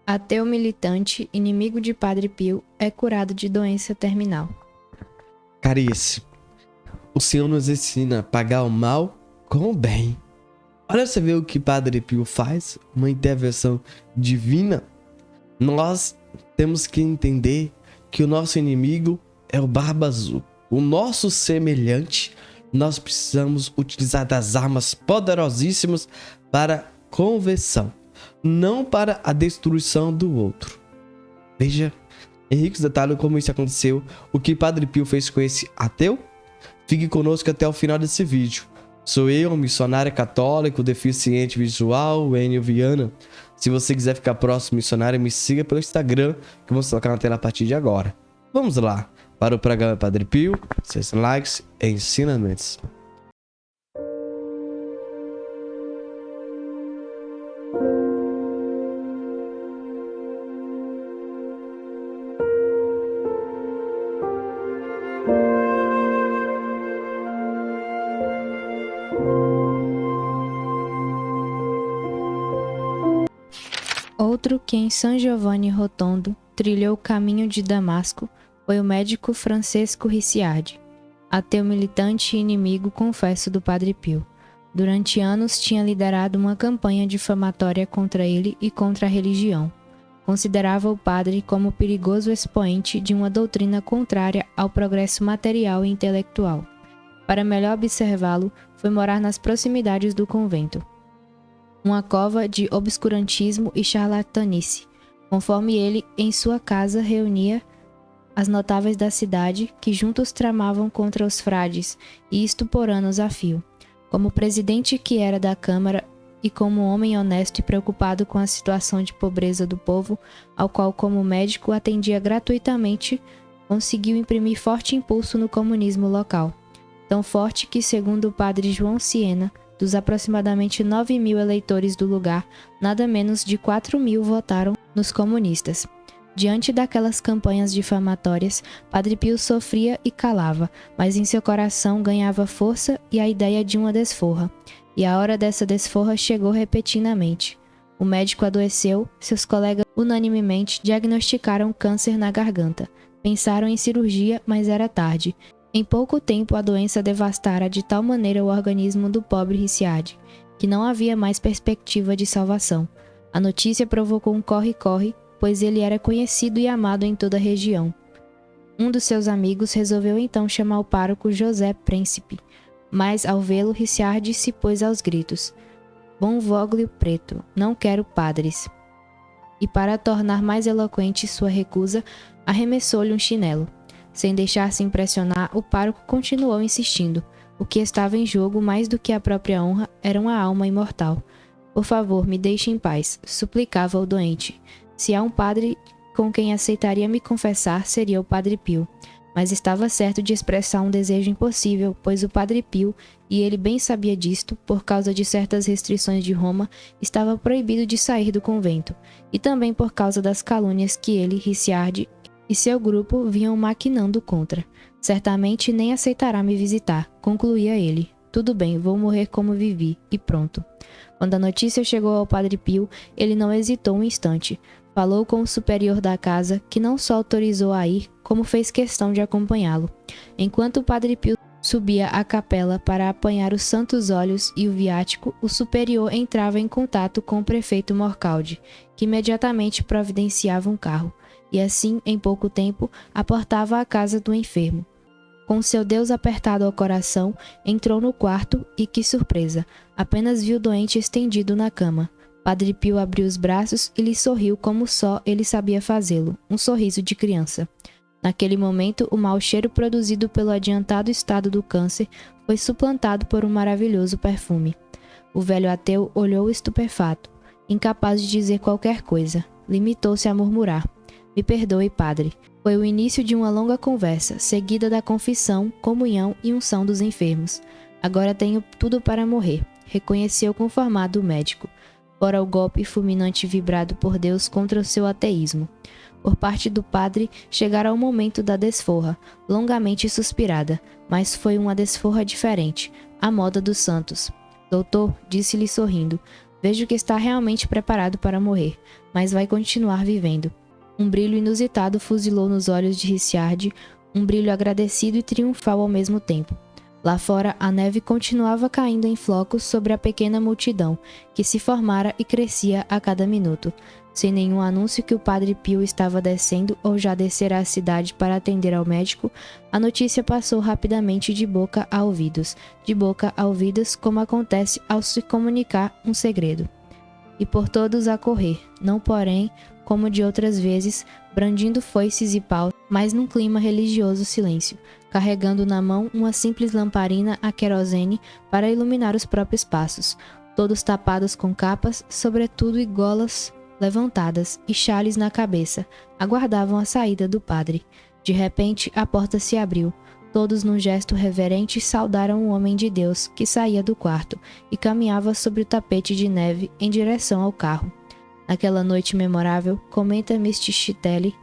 Ateu militante, inimigo de Padre Pio, é curado de doença terminal. Caríssimo, o Senhor nos ensina a pagar o mal com o bem. Olha, você vê o que Padre Pio faz, uma intervenção divina. Nós temos que entender que o nosso inimigo é o Barba Azul. O nosso semelhante, nós precisamos utilizar das armas poderosíssimas para conversão, não para a destruição do outro. Veja, em ricos detalhes como isso aconteceu, o que Padre Pio fez com esse ateu. Fique conosco até o final desse vídeo. Sou eu, missionário católico, deficiente visual, Enio Viana. Se você quiser ficar próximo missionário, me siga pelo Instagram, que eu vou colocar na tela a partir de agora. Vamos lá, para o programa Padre Pio, seus likes e ensinamentos. Outro que em San Giovanni Rotondo trilhou o caminho de Damasco foi o médico Francesco Ricciardi, ateu militante e inimigo confesso do Padre Pio. Durante anos tinha liderado uma campanha difamatória contra ele e contra a religião. Considerava o padre como perigoso expoente de uma doutrina contrária ao progresso material e intelectual. Para melhor observá-lo, foi morar nas proximidades do convento, uma cova de obscurantismo e charlatanice, conforme ele, em sua casa, reunia as notáveis da cidade, que juntos tramavam contra os frades, e isto por anos a fio. Como presidente que era da Câmara, e como homem honesto e preocupado com a situação de pobreza do povo, ao qual como médico atendia gratuitamente, conseguiu imprimir forte impulso no comunismo local. Tão forte que, segundo o padre João Siena, dos aproximadamente 9.000 eleitores do lugar, nada menos de 4.000 votaram nos comunistas. Diante daquelas campanhas difamatórias, Padre Pio sofria e calava, mas em seu coração ganhava força e a ideia de uma desforra. E a hora dessa desforra chegou repentinamente. O médico adoeceu, seus colegas unanimemente diagnosticaram câncer na garganta. Pensaram em cirurgia, mas era tarde. Em pouco tempo a doença devastara de tal maneira o organismo do pobre Ricciardi, que não havia mais perspectiva de salvação. A notícia provocou um corre-corre, pois ele era conhecido e amado em toda a região. Um dos seus amigos resolveu então chamar o pároco José Príncipe, mas ao vê-lo Ricciardi se pôs aos gritos: "Bom voglio preto, não quero padres." E para tornar mais eloquente sua recusa, arremessou-lhe um chinelo. Sem deixar-se impressionar, o pároco continuou insistindo. O que estava em jogo, mais do que a própria honra, era uma alma imortal. "Por favor, me deixe em paz", suplicava o doente. Se há um padre com quem aceitaria me confessar, seria o Padre Pio. Mas estava certo de expressar um desejo impossível, pois o Padre Pio, e ele bem sabia disto, por causa de certas restrições de Roma, estava proibido de sair do convento, e também por causa das calúnias que ele, Ricciardi, e seu grupo vinham maquinando contra. "Certamente nem aceitará me visitar", concluía ele. "Tudo bem, vou morrer como vivi, e pronto." Quando a notícia chegou ao Padre Pio, ele não hesitou um instante. Falou com o superior da casa, que não só autorizou a ir, como fez questão de acompanhá-lo. Enquanto o Padre Pio subia à capela para apanhar os santos óleos e o viático, o superior entrava em contato com o prefeito Morcaldi, que imediatamente providenciava um carro. E assim, em pouco tempo, aportava a casa do enfermo. Com seu Deus apertado ao coração, entrou no quarto e, que surpresa, apenas viu o doente estendido na cama. Padre Pio abriu os braços e lhe sorriu como só ele sabia fazê-lo, um sorriso de criança. Naquele momento, o mau cheiro produzido pelo adiantado estado do câncer foi suplantado por um maravilhoso perfume. O velho ateu olhou estupefato, incapaz de dizer qualquer coisa. Limitou-se a murmurar: "Me perdoe, padre." Foi o início de uma longa conversa, seguida da confissão, comunhão e unção dos enfermos. "Agora tenho tudo para morrer", reconheceu conformado o médico, fora o golpe fulminante vibrado por Deus contra o seu ateísmo. Por parte do padre, chegara o momento da desforra, longamente suspirada, mas foi uma desforra diferente, à moda dos santos. "Doutor", disse-lhe sorrindo, Vejo que está realmente preparado para morrer, mas vai continuar vivendo. Um brilho inusitado fuzilou nos olhos de Richard, um brilho agradecido e triunfal ao mesmo tempo. Lá fora, a neve continuava caindo em flocos sobre a pequena multidão, que se formara e crescia a cada minuto. Sem nenhum anúncio que o Padre Pio estava descendo ou já descera à cidade para atender ao médico, a notícia passou rapidamente de boca a ouvidos, como acontece ao se comunicar um segredo. E por todos a correr, não porém, como de outras vezes, brandindo foices e paus, mas num clima religioso silêncio, carregando na mão uma simples lamparina a querosene para iluminar os próprios passos, todos tapados com capas, sobretudo e golas levantadas e chales na cabeça, aguardavam a saída do padre. De repente, a porta se abriu. Todos, num gesto reverente, saudaram o homem de Deus que saía do quarto e caminhava sobre o tapete de neve em direção ao carro. Naquela noite memorável, comenta Mistichitelli,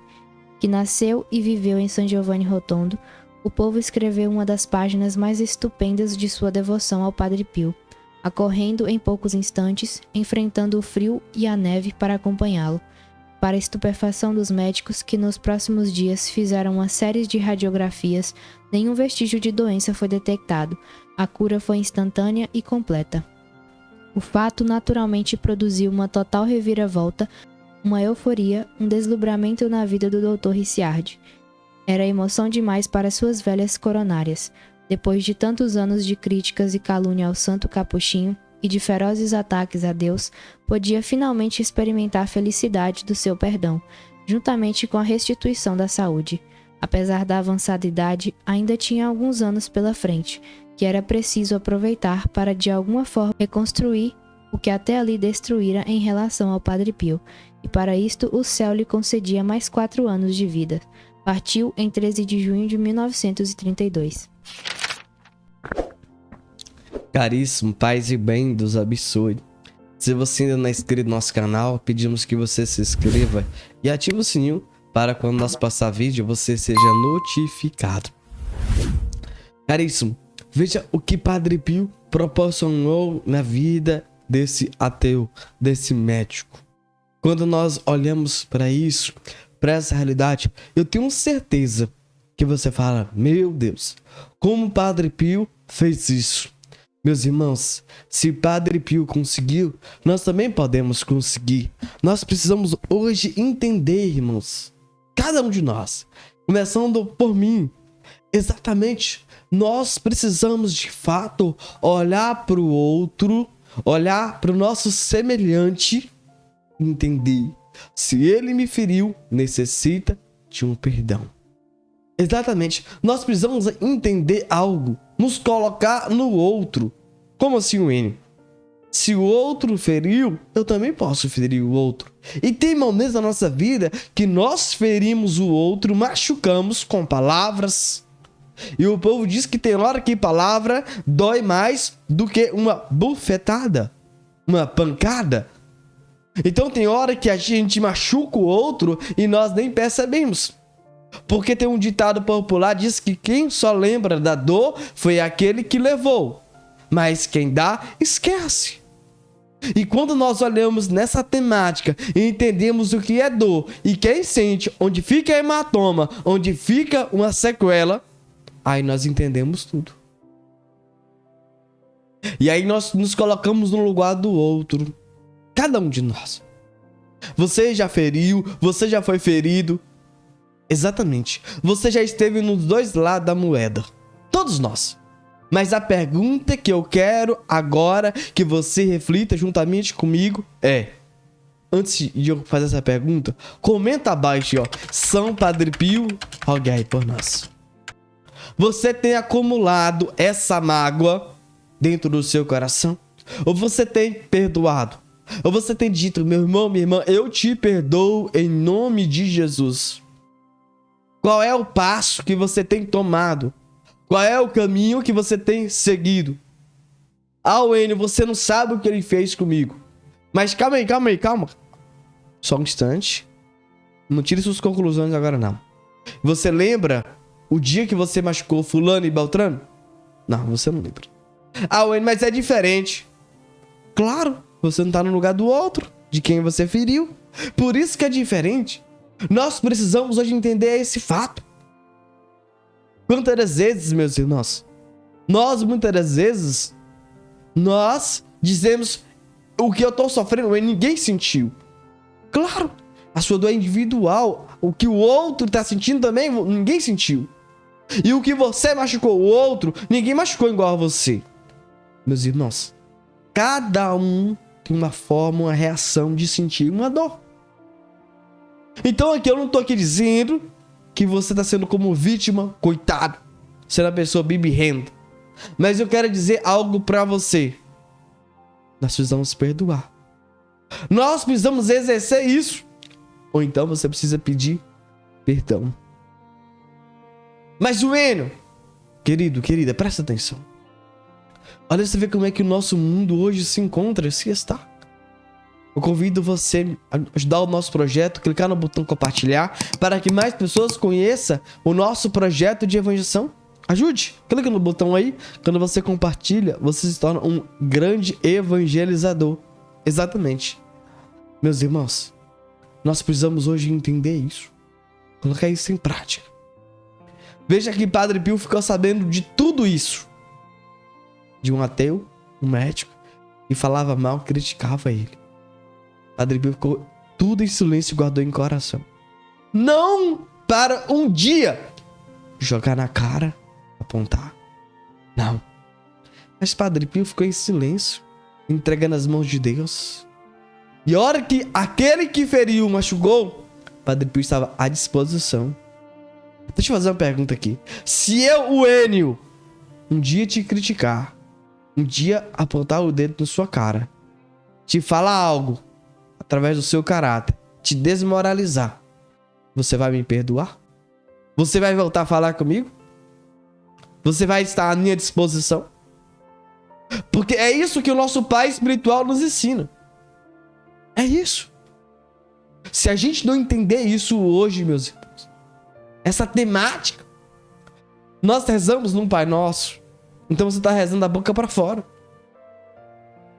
que nasceu e viveu em San Giovanni Rotondo, o povo escreveu uma das páginas mais estupendas de sua devoção ao Padre Pio, acorrendo em poucos instantes, enfrentando o frio e a neve para acompanhá-lo. Para a estupefação dos médicos que nos próximos dias fizeram uma série de radiografias, nenhum vestígio de doença foi detectado. A cura foi instantânea e completa. O fato naturalmente produziu uma total reviravolta, uma euforia, um deslumbramento na vida do Dr. Richard. Era emoção demais para suas velhas coronárias. Depois de tantos anos de críticas e calúnia ao santo capuchinho e de ferozes ataques a Deus, podia finalmente experimentar a felicidade do seu perdão, juntamente com a restituição da saúde. Apesar da avançada idade, ainda tinha alguns anos pela frente, que era preciso aproveitar para de alguma forma reconstruir o que até ali destruíra em relação ao Padre Pio, e para isto o céu lhe concedia mais 4 anos de vida. Partiu em 13 de junho de 1932. Caríssimo, paz e bem Deus abençoe. Se você ainda não é inscrito no nosso canal, pedimos que você se inscreva e ative o sininho para quando nós passar vídeo você seja notificado. Caríssimo, veja o que Padre Pio proporcionou na vida desse ateu, desse médico. Quando nós olhamos para isso, para essa realidade, eu tenho certeza que você fala: meu Deus, como Padre Pio fez isso? Meus irmãos, se Padre Pio conseguiu, nós também podemos conseguir. Nós precisamos hoje entender, irmãos, cada um de nós, começando por mim, exatamente, nós precisamos de fato olhar para o outro, olhar para o nosso semelhante, entender se ele me feriu, necessita de um perdão. Exatamente, nós precisamos entender algo, nos colocar no outro. Como assim, Wayne? Se o outro feriu, eu também posso ferir o outro. E tem momentos na nossa vida que nós ferimos o outro, machucamos com palavras. E o povo diz que tem hora que palavra dói mais do que uma bufetada, uma pancada. Então tem hora que a gente machuca o outro e nós nem percebemos. Porque tem um ditado popular que diz que quem só lembra da dor foi aquele que levou, mas quem dá, esquece. E quando nós olhamos nessa temática e entendemos o que é dor e quem sente, onde fica hematoma, onde fica uma sequela, aí nós entendemos tudo. E aí nós nos colocamos no lugar do outro, cada um de nós. Você já feriu, você já foi ferido. Exatamente. Você já esteve nos dois lados da moeda. Todos nós. Mas a pergunta que eu quero agora que você reflita juntamente comigo é... Antes de eu fazer essa pergunta, comenta abaixo, ó. São Padre Pio, rogai por nós. Você tem acumulado essa mágoa dentro do seu coração? Ou você tem perdoado? Ou você tem dito: meu irmão, minha irmã, eu te perdoo em nome de Jesus? Qual é o passo que você tem tomado? Qual é o caminho que você tem seguido? Ah, Wayne, você não sabe o que ele fez comigo. Mas calma aí. Só um instante. Não tire suas conclusões agora, não. Você lembra o dia que você machucou fulano e beltrano? Não, você não lembra. Ah, Wayne, mas é diferente. Claro, você não tá no lugar do outro, de quem você feriu. Por isso que é diferente. Nós precisamos hoje entender esse fato. Quantas vezes, meus irmãos, muitas vezes, nós dizemos o que eu tô sofrendo e ninguém sentiu. Claro, a sua dor é individual. O que o outro tá sentindo também, ninguém sentiu. E o que você machucou o outro, ninguém machucou igual a você. Meus irmãos, cada um tem uma forma, uma reação de sentir uma dor. Então aqui eu não tô aqui dizendo que você tá sendo como vítima, coitado, sendo a pessoa bibirrenta. Mas eu quero dizer algo pra você. Nós precisamos perdoar. Nós precisamos exercer isso. Ou então você precisa pedir perdão. Mas o Enio, querido, querida, presta atenção. Olha, você vê como é que o nosso mundo hoje se encontra, se está. Eu convido você a ajudar o nosso projeto, clicar no botão compartilhar, para que mais pessoas conheçam o nosso projeto de evangelização. Ajude, clica no botão aí. Quando você compartilha, você se torna um grande evangelizador. Exatamente. Meus irmãos, nós precisamos hoje entender isso. Colocar isso em prática. Veja que Padre Pio ficou sabendo de tudo isso. De um ateu, um médico, que falava mal, criticava ele. Padre Pio ficou tudo em silêncio e guardou em coração. Não para um dia jogar na cara, apontar. Não. Mas Padre Pio ficou em silêncio, entregando as mãos de Deus. E a hora que aquele que feriu machucou, Padre Pio estava à disposição. Deixa eu fazer uma pergunta aqui. Se eu, o Enio, um dia te criticar, um dia apontar o dedo na sua cara, te falar algo através do seu caráter, te desmoralizar, você vai me perdoar? Você vai voltar a falar comigo? Você vai estar à minha disposição? Porque é isso que o nosso pai espiritual nos ensina. É isso. Se a gente não entender isso hoje, meus irmãos, essa temática, nós rezamos num Pai Nosso, então você está rezando da boca para fora.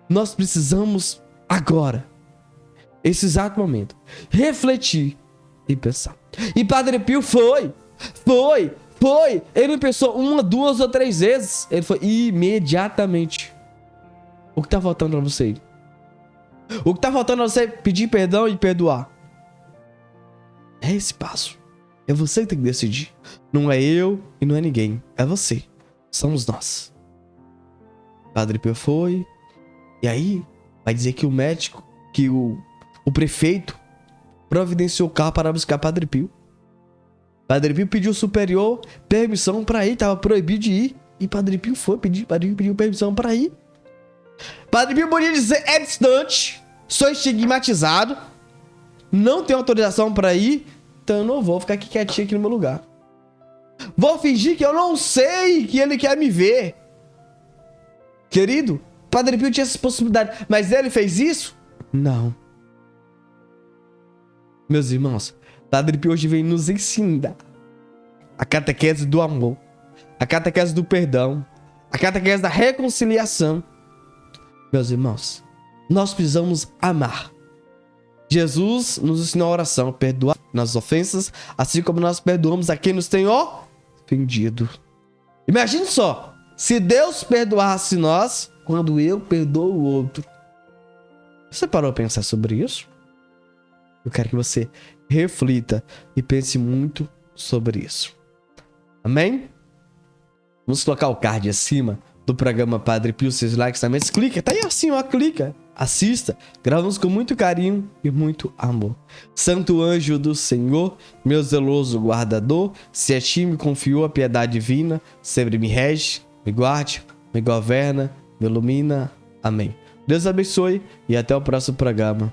Nós precisamos agora, esse exato momento, refletir e pensar. E Padre Pio foi. Ele não pensou uma, duas ou três vezes. Ele foi imediatamente. O que está faltando para você? O que está faltando é você pedir perdão e perdoar. É esse passo. É você que tem que decidir. Não é eu e não é ninguém. É você. Somos nós. Padre Pio foi. E aí, vai dizer que o médico, que o prefeito providenciou o carro para buscar Padre Pio. Padre Pio pediu ao superior permissão para ir. Tava proibido de ir. E Padre Pio foi. Padre Pio pediu permissão para ir. Padre Pio podia dizer: é distante, sou estigmatizado, não tenho autorização para ir, então eu não vou ficar aqui quietinho aqui no meu lugar. Vou fingir que eu não sei que ele quer me ver. Querido, Padre Pio tinha essa possibilidade, mas ele fez isso? Não. Meus irmãos, Padre Pio hoje vem nos ensinar a catequese do amor, a catequese do perdão, a catequese da reconciliação. Meus irmãos, nós precisamos amar. Jesus nos ensinou a oração, perdoar nossas ofensas, assim como nós perdoamos a quem nos tem ofendido. Imagine só, se Deus perdoasse nós quando eu perdoo o outro. Você parou a pensar sobre isso? Eu quero que você reflita e pense muito sobre isso. Amém? Vamos colocar o card acima do programa Padre Pio, seus likes também. Clica, tá aí assim, ó, clica. Assista, gravamos com muito carinho e muito amor. Santo anjo do Senhor, meu zeloso guardador, se a ti me confiou a piedade divina, sempre me rege, me guarde, me governa, me ilumina. Amém. Deus abençoe e até o próximo programa.